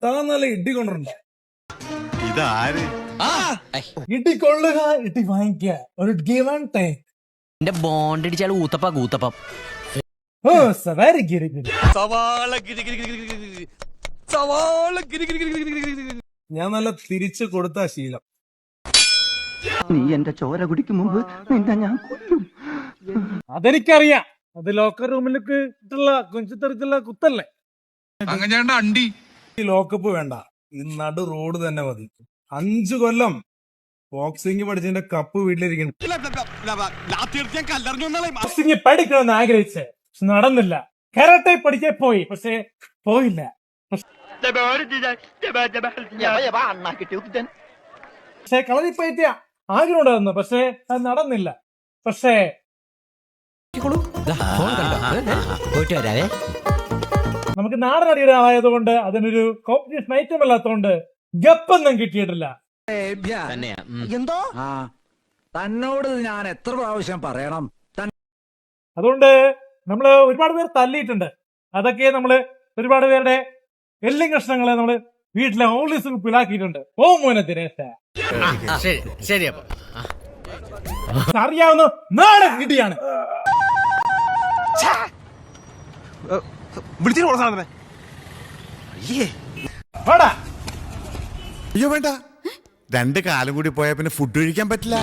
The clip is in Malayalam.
താൻ നല്ല ഇടി കൊണ്ടുണ്ട്. ഇതാര്? ഇടി കൊള്ളുക, ഇടി വാങ്ങിക്കുക, ഒരു ഗിവ് ആൻഡ് ടേക്ക്. എന്റെ ബോണ്ട് അടിച്ചാൽ ഊത്തപ്പം. ഓ വെരി ഗിരി ഗിരി. ഞാൻ നല്ല തിരിച്ചു കൊടുത്ത ശീലം. നീ എന്റെ ചോര കുടിക്കും മുമ്പ് നിന്നെ ഞാൻ കൊല്ലും. അതെനിക്കറിയാം. അത് ലോക്കർ റൂമിലേക്ക് ഇട്ടുള്ള കൊഞ്ചത്തെറിച്ചുള്ള കുത്തല്ലേ. അണ്ടി ഈ ലോക്കപ്പ് വേണ്ട, ഈ നടു റോഡ് തന്നെ മതി. 5 കൊല്ലം ബോക്സിംഗ് പഠിച്ചതിന്റെ കപ്പ് വീട്ടിലിരിക്കുന്നു. ബോക്സിംഗ് പഠിക്കണമെന്ന് ആഗ്രഹിച്ച് പക്ഷെ നടന്നില്ല. കരാട്ടെ പഠിക്കാൻ പോയി പക്ഷെ പോയില്ല. പക്ഷെ കളരി പയറ്റിയ ആഗ്രഹം ഉണ്ടായിരുന്നു പക്ഷെ അത് നടന്നില്ല. പക്ഷേ നമുക്ക് നാടൻ അടിയുടെ ആയതുകൊണ്ട് അതിനൊരു കോമ്പറ്റീഷൻ ഐറ്റം അല്ലാത്തതുകൊണ്ട് ഗപ്പൊന്നും കിട്ടിയിട്ടില്ല. എന്തോ തന്നോട് ഞാൻ എത്ര പ്രാവശ്യം പറയണം. അതുകൊണ്ട് നമ്മള് ഒരുപാട് പേർ തല്ലിയിട്ടുണ്ട്. അതൊക്കെ നമ്മള് ഒരുപാട് പേരുടെ എല്ലും കഷ്ണങ്ങളെ നമ്മള് വീട്ടിലെ ഓൺലൈൻ പിലാക്കിയിട്ടുണ്ട്. ഓ മോനെ ദിനേശ ശരി അറിയാവുന്ന നാടൻ ഇടിയാണ്. അയ്യോ വേണ്ട, 2 കാലം കൂടി പോയാ പിന്നെ ഫുഡ് കഴിക്കാൻ പറ്റില്ല.